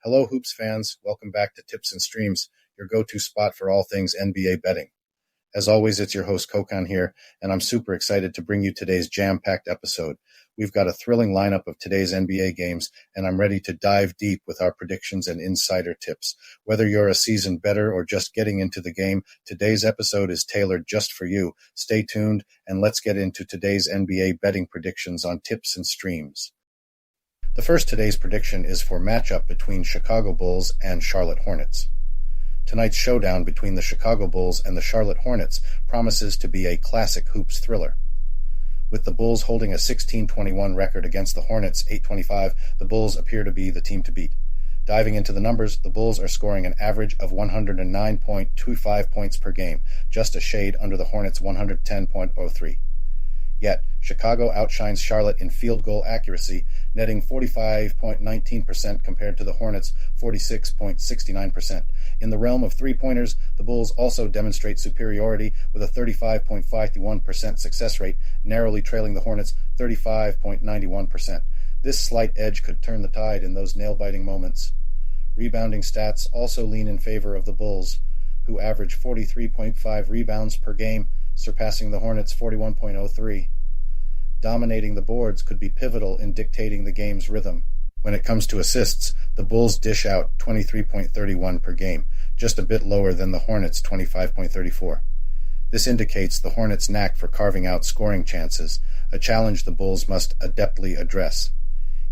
Hello, Hoops fans. Welcome back to Tips and Streams, your go-to spot for all things NBA betting. As always, it's your host, Kokan here, and I'm super excited to bring you today's jam-packed episode. We've got a thrilling lineup of today's NBA games, and I'm ready to dive deep with our predictions and insider tips. Whether you're a seasoned bettor or just getting into the game, today's episode is tailored just for you. Stay tuned, and let's get into today's NBA betting predictions on Tips and Streams. The first today's prediction is for matchup between Chicago Bulls and Charlotte Hornets. Tonight's showdown between the Chicago Bulls and the Charlotte Hornets promises to be a classic hoops thriller. With the Bulls holding a 16-21 record against the Hornets 8-25, the Bulls appear to be the team to beat. Diving into the numbers, the Bulls are scoring an average of 109.25 points per game, just a shade under the Hornets' 110.03. Yet, Chicago outshines Charlotte in field goal accuracy, netting 45.19% compared to the Hornets' 46.69%. In the realm of three-pointers, the Bulls also demonstrate superiority with a 35.51% success rate, narrowly trailing the Hornets' 35.91%. This slight edge could turn the tide in those nail-biting moments. Rebounding stats also lean in favor of the Bulls, who average 43.5 rebounds per game, surpassing the Hornets' 41.03. Dominating the boards could be pivotal in dictating the game's rhythm. When it comes to assists, the Bulls dish out 23.31 per game, just a bit lower than the Hornets' 25.34. This indicates the Hornets' knack for carving out scoring chances, a challenge the Bulls must adeptly address.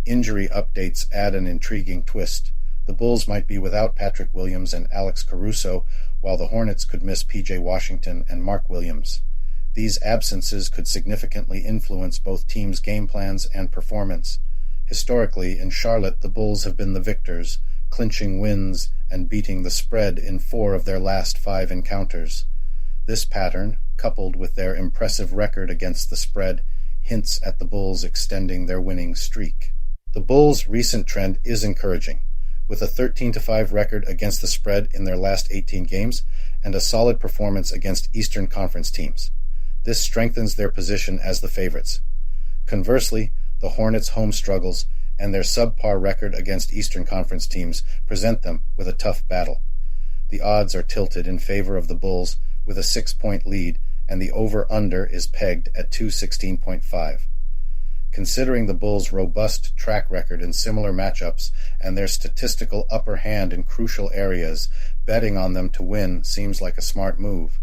Injury updates add an intriguing twist. The Bulls might be without Patrick Williams and Alex Caruso, while the Hornets could miss P.J. Washington and Mark Williams. These absences could significantly influence both teams' game plans and performance. Historically, in Charlotte, the Bulls have been the victors, clinching wins and beating the spread in 4 of their last 5 encounters. This pattern, coupled with their impressive record against the spread, hints at the Bulls extending their winning streak. The Bulls' recent trend is encouraging, with a 13-5 record against the spread in their last 18 games and a solid performance against Eastern Conference teams. This strengthens their position as the favorites. Conversely, the Hornets' home struggles and their subpar record against Eastern Conference teams present them with a tough battle. The odds are tilted in favor of the Bulls with a 6-point lead, and the over-under is pegged at 216.5. Considering the Bulls' robust track record in similar matchups and their statistical upper hand in crucial areas, betting on them to win seems like a smart move.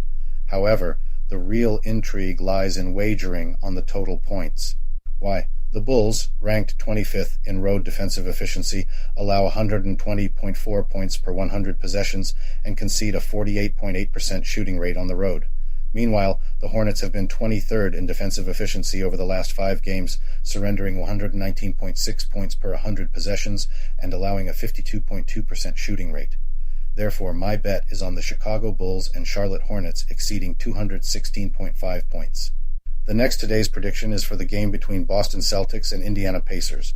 However, the real intrigue lies in wagering on the total points. Why? The Bulls, ranked 25th in road defensive efficiency, allow 120.4 points per 100 possessions and concede a 48.8% shooting rate on the road. Meanwhile, the Hornets have been 23rd in defensive efficiency over the last 5 games, surrendering 119.6 points per 100 possessions and allowing a 52.2% shooting rate. Therefore, my bet is on the Chicago Bulls and Charlotte Hornets exceeding 216.5 points. The next today's prediction is for the game between Boston Celtics and Indiana Pacers.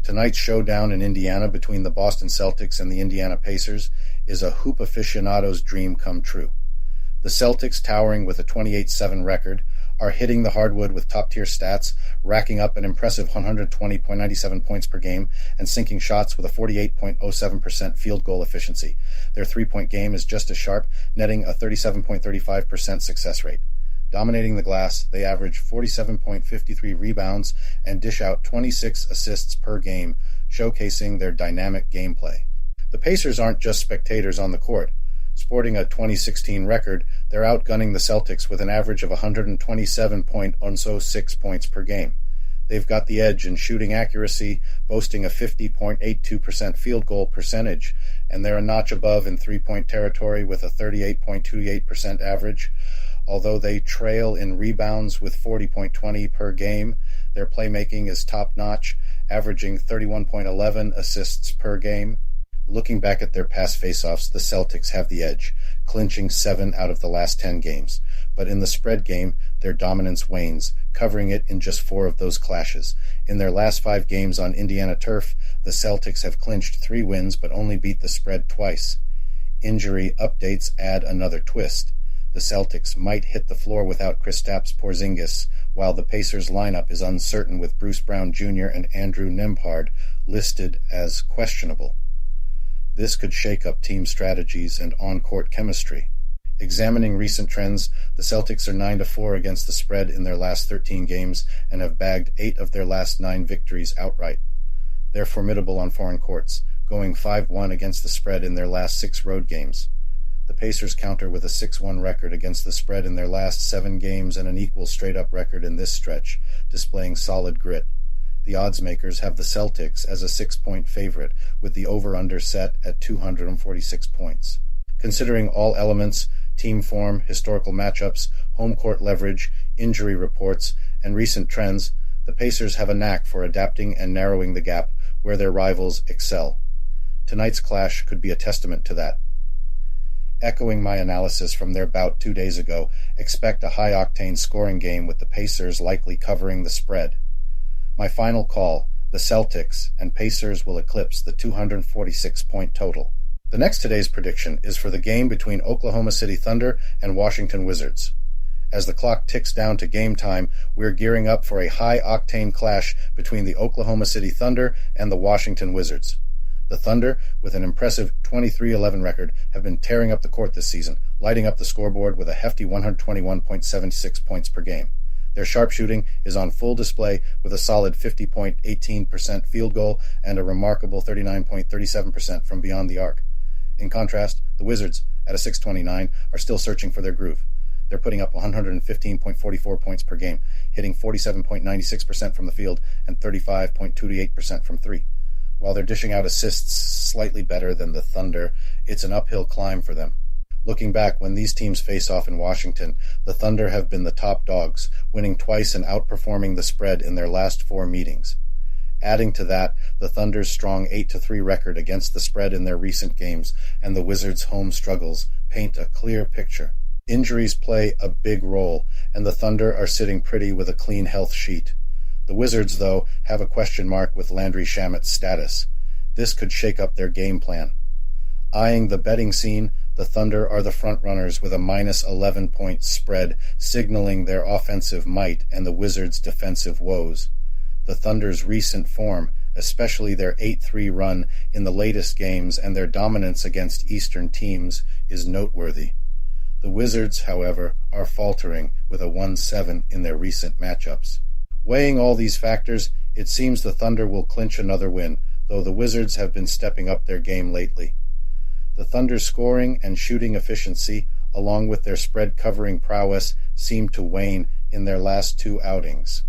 Tonight's showdown in Indiana between the Boston Celtics and the Indiana Pacers is a hoop aficionado's dream come true. The Celtics, towering with a 28-7 record, are hitting the hardwood with top-tier stats, racking up an impressive 120.97 points per game and sinking shots with a 48.07% field goal efficiency. Their three-point game is just as sharp, netting a 37.35% success rate. Dominating the glass, they average 47.53 rebounds and dish out 26 assists per game, showcasing their dynamic gameplay. The Pacers aren't just spectators on the court. Sporting a 2016 record, they're outgunning the Celtics with an average of 127.06 points per game. They've got the edge in shooting accuracy, boasting a 50.82% field goal percentage, and they're a notch above in three-point territory with a 38.28% average. Although they trail in rebounds with 40.20 per game, their playmaking is top-notch, averaging 31.11 assists per game. Looking back at their past faceoffs, the Celtics have the edge, clinching 7 out of the last 10 games. But in the spread game, their dominance wanes, covering it in just 4 of those clashes. In their last 5 games on Indiana turf, the Celtics have clinched 3 wins but only beat the spread twice. Injury updates add another twist. The Celtics might hit the floor without Kristaps Porzingis, while the Pacers' lineup is uncertain with Bruce Brown Jr. and Andrew Nembhard listed as questionable. This could shake up team strategies and on-court chemistry. Examining recent trends, the Celtics are 9-4 against the spread in their last 13 games and have bagged 8 of their last 9 victories outright. They're formidable on foreign courts, going 5-1 against the spread in their last 6 road games. The Pacers counter with a 6-1 record against the spread in their last 7 games and an equal straight-up record in this stretch, displaying solid grit. The odds makers have the Celtics as a 6-point favorite, with the over-under set at 246 points. Considering all elements, team form, historical matchups, home court leverage, injury reports, and recent trends, the Pacers have a knack for adapting and narrowing the gap where their rivals excel. Tonight's clash could be a testament to that. Echoing my analysis from their bout 2 days ago, expect a high-octane scoring game with the Pacers likely covering the spread. My final call, the Celtics and Pacers will eclipse the 246-point total. The next today's prediction is for the game between Oklahoma City Thunder and Washington Wizards. As the clock ticks down to game time, we're gearing up for a high-octane clash between the Oklahoma City Thunder and the Washington Wizards. The Thunder, with an impressive 23-11 record, have been tearing up the court this season, lighting up the scoreboard with a hefty 121.76 points per game. Their sharpshooting is on full display with a solid 50.18% field goal and a remarkable 39.37% from beyond the arc. In contrast, the Wizards, at a 629, are still searching for their groove. They're putting up 115.44 points per game, hitting 47.96% from the field and 35.28% from three. While they're dishing out assists slightly better than the Thunder, it's an uphill climb for them. Looking back, when these teams face off in Washington, the Thunder have been the top dogs, winning twice and outperforming the spread in their last 4 meetings. Adding to that, the Thunder's strong 8-3 record against the spread in their recent games and the Wizards' home struggles paint a clear picture. Injuries play a big role, and the Thunder are sitting pretty with a clean health sheet. The Wizards, though, have a question mark with Landry Shamet's status. This could shake up their game plan. Eyeing the betting scene, the Thunder are the front-runners with a minus 11-point spread, signaling their offensive might and the Wizards' defensive woes. The Thunder's recent form, especially their 8-3 run in the latest games and their dominance against Eastern teams, is noteworthy. The Wizards, however, are faltering with a 1-7 in their recent matchups. Weighing all these factors, it seems the Thunder will clinch another win, though the Wizards have been stepping up their game lately. The Thunder's scoring and shooting efficiency, along with their spread-covering prowess, seem to wane in their last 2 outings.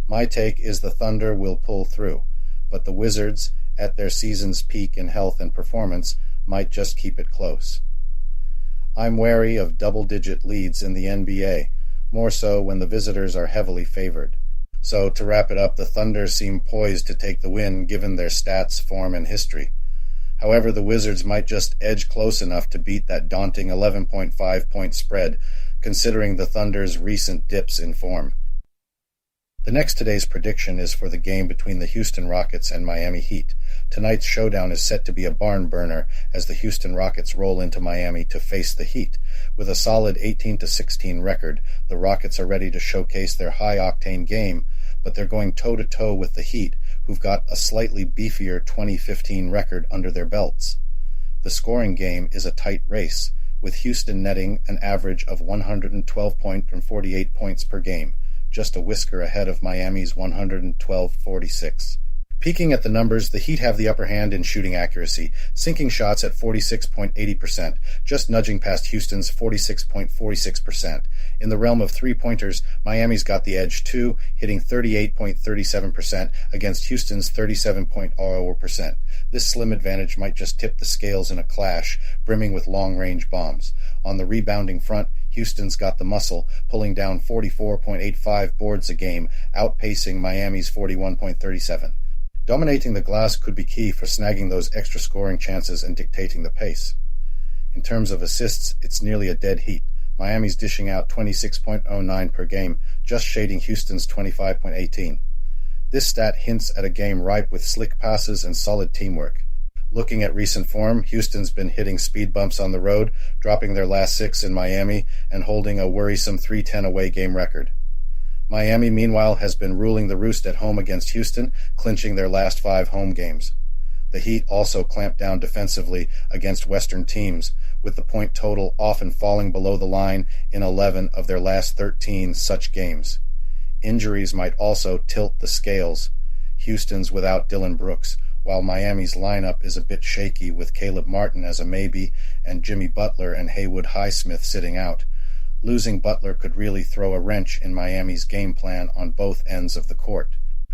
My take is the Thunder will pull through, but the Wizards, at their season's peak in health and performance, might just keep it close. I'm wary of double-digit leads in the NBA, more so when the visitors are heavily favored. So, to wrap it up, the Thunder seem poised to take the win given their stats, form, and history. However, the Wizards might just edge close enough to beat that daunting 11.5-point spread, considering the Thunder's recent dips in form. The next today's prediction is for the game between the Houston Rockets and Miami Heat. Tonight's showdown is set to be a barn burner as the Houston Rockets roll into Miami to face the Heat. With a solid 18-16 record, the Rockets are ready to showcase their high-octane game, but they're going toe-to-toe with the Heat, who've got a slightly beefier 2015 record under their belts. The scoring game is a tight race, with Houston netting an average of 112.48 points per game, just a whisker ahead of Miami's 112.46. Peeking at the numbers, the Heat have the upper hand in shooting accuracy, sinking shots at 46.80%, just nudging past Houston's 46.46%. In the realm of three-pointers, Miami's got the edge too, hitting 38.37% against Houston's 37.00%. This slim advantage might just tip the scales in a clash, brimming with long-range bombs. On the rebounding front, Houston's got the muscle, pulling down 44.85 boards a game, outpacing Miami's 41.37. Dominating the glass could be key for snagging those extra scoring chances and dictating the pace. In terms of assists, it's nearly a dead heat. Miami's dishing out 26.09 per game, just shading Houston's 25.18. This stat hints at a game ripe with slick passes and solid teamwork. Looking at recent form, Houston's been hitting speed bumps on the road, dropping their last 6 in Miami, and holding a worrisome 3-10 away game record. Miami, meanwhile, has been ruling the roost at home against Houston, clinching their last 5 home games. The Heat also clamped down defensively against Western teams, with the point total often falling below the line in 11 of their last 13 such games. Injuries might also tilt the scales. Houston's without Dillon Brooks, while Miami's lineup is a bit shaky with Caleb Martin as a maybe and Jimmy Butler and Haywood Highsmith sitting out. Losing Butler could really throw a wrench in Miami's game plan on both ends of the court.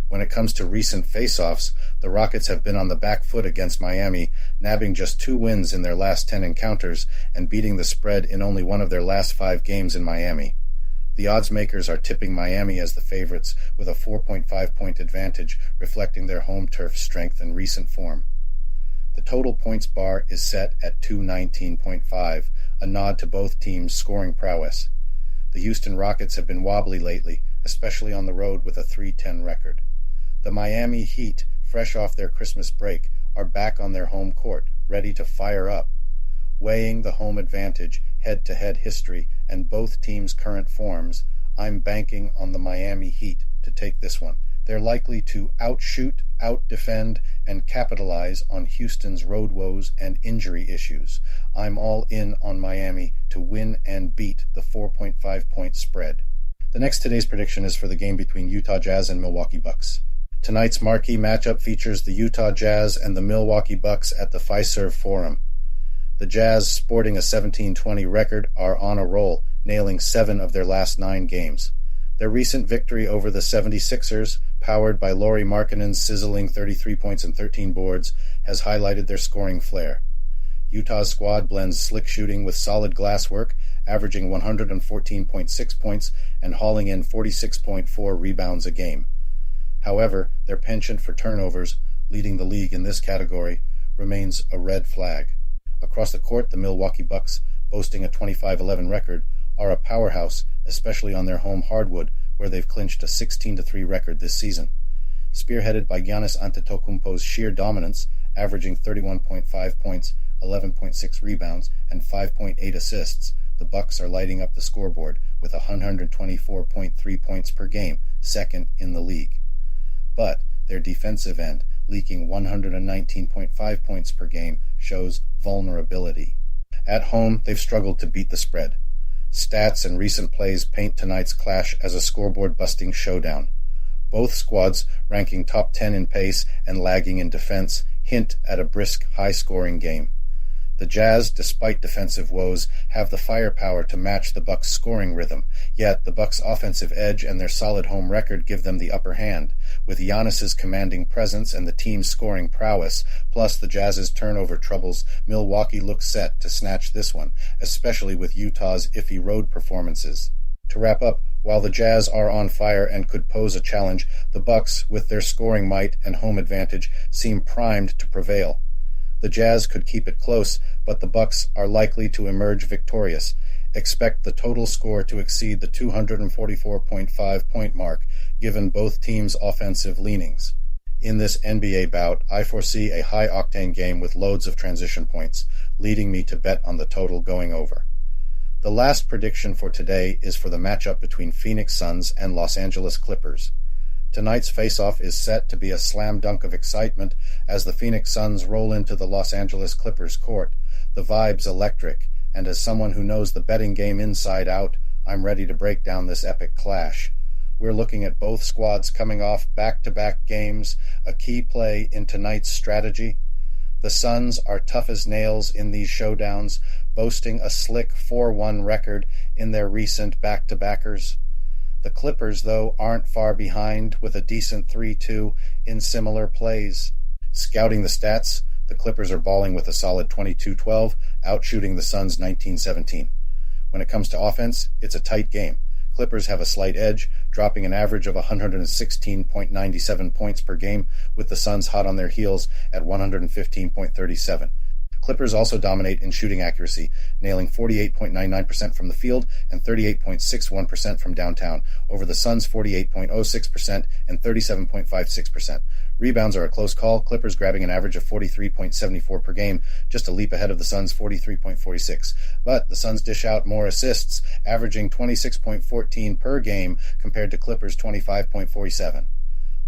When it comes to recent face-offs, the Rockets have been on the back foot against Miami, nabbing just 2 wins in their last 10 encounters and beating the spread in only one of their last 5 games in Miami. The odds makers are tipping Miami as the favorites with a 4.5-point advantage, reflecting their home turf strength and recent form. The total points bar is set at 219.5, a nod to both teams' scoring prowess. The Houston Rockets have been wobbly lately, especially on the road with a 3-10 record. The Miami Heat, fresh off their Christmas break, are back on their home court, ready to fire up. Weighing the home advantage, head-to-head history, and both teams' current forms, I'm banking on the Miami Heat to take this one. They're likely to outshoot, outdefend, and capitalize on Houston's road woes and injury issues. I'm all in on Miami to win and beat the 4.5-point spread. The next today's prediction is for the game between Utah Jazz and Milwaukee Bucks. Tonight's marquee matchup features the Utah Jazz and the Milwaukee Bucks at the Fiserv Forum. The Jazz, sporting a 17-20 record, are on a roll, nailing 7 of their last 9 games. Their recent victory over the 76ers, powered by Lauri Markkanen's sizzling 33 points and 13 boards, has highlighted their scoring flair. Utah's squad blends slick shooting with solid glass work, averaging 114.6 points and hauling in 46.4 rebounds a game. However, their penchant for turnovers, leading the league in this category, remains a red flag. Across the court, the Milwaukee Bucks, boasting a 25-11 record, are a powerhouse, especially on their home hardwood, where they've clinched a 16-3 record this season. Spearheaded by Giannis Antetokounmpo's sheer dominance, averaging 31.5 points, 11.6 rebounds, and 5.8 assists, the Bucks are lighting up the scoreboard with 124.3 points per game, second in the league. But their defensive end, leaking 119.5 points per game, shows vulnerability. At home, they've struggled to beat the spread. Stats and recent plays paint tonight's clash as a scoreboard-busting showdown. Both squads, ranking top 10 in pace and lagging in defense, hint at a brisk, high-scoring game. The Jazz, despite defensive woes, have the firepower to match the Bucks' scoring rhythm, yet the Bucks' offensive edge and their solid home record give them the upper hand. With Giannis's commanding presence and the team's scoring prowess, plus the Jazz's turnover troubles, Milwaukee looks set to snatch this one, especially with Utah's iffy road performances. To wrap up, while the Jazz are on fire and could pose a challenge, the Bucks, with their scoring might and home advantage, seem primed to prevail. The Jazz could keep it close, but the Bucks are likely to emerge victorious. Expect the total score to exceed the 244.5-point mark, given both teams' offensive leanings. In this NBA bout, I foresee a high-octane game with loads of transition points, leading me to bet on the total going over. The last prediction for today is for the matchup between Phoenix Suns and Los Angeles Clippers. Tonight's face-off is set to be a slam dunk of excitement as the Phoenix Suns roll into the Los Angeles Clippers court. The vibe's electric, and as someone who knows the betting game inside out, I'm ready to break down this epic clash. We're looking at both squads coming off back-to-back games, a key play in tonight's strategy. The Suns are tough as nails in these showdowns, boasting a slick 4-1 record in their recent back-to-backers. The Clippers, though, aren't far behind with a decent 3-2 in similar plays. Scouting the stats, the Clippers are balling with a solid 22-12, outshooting the Suns 19-17. When it comes to offense, it's a tight game. Clippers have a slight edge, dropping an average of 116.97 points per game, with the Suns hot on their heels at 115.37. Clippers also dominate in shooting accuracy, nailing 48.99% from the field and 38.61% from downtown, over the Suns' 48.06% and 37.56%. Rebounds are a close call, Clippers grabbing an average of 43.74 per game, just a leap ahead of the Suns' 43.46. But the Suns dish out more assists, averaging 26.14 per game compared to Clippers' 25.47.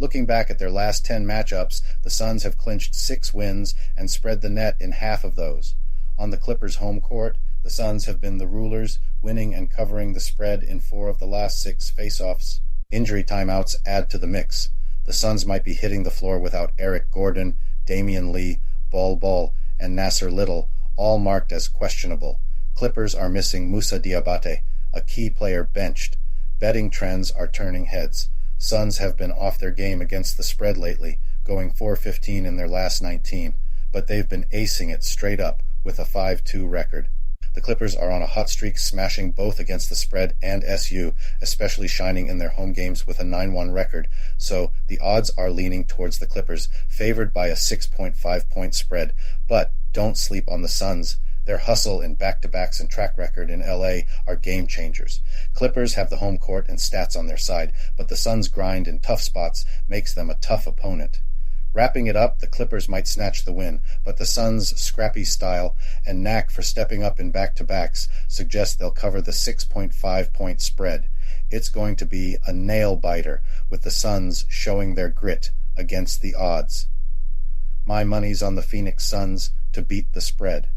Looking back at their last 10 matchups, the Suns have clinched 6 wins and spread the net in half of those. On the Clippers' home court, the Suns have been the rulers, winning and covering the spread in 4 of the last 6 face-offs. Injury timeouts add to the mix. The Suns might be hitting the floor without Eric Gordon, Damian Lee, Bol, and Nasser Little, all marked as questionable. Clippers are missing Moussa Diabate, a key player benched. Betting trends are turning heads. Suns have been off their game against the spread lately, going 4-15 in their last 19, but they've been acing it straight up with a 5-2 record. The Clippers are on a hot streak, smashing both against the spread and SU, especially shining in their home games with a 9-1 record, so the odds are leaning towards the Clippers, favored by a 6.5-point spread. But don't sleep on the Suns. Their hustle in back-to-backs and track record in LA are game changers. Clippers have the home court and stats on their side, but the Suns' grind in tough spots makes them a tough opponent. Wrapping it up, the Clippers might snatch the win, but the Suns' scrappy style and knack for stepping up in back-to-backs suggest they'll cover the 6.5-point spread. It's going to be a nail-biter, with the Suns showing their grit against the odds. My money's on the Phoenix Suns to beat the spread.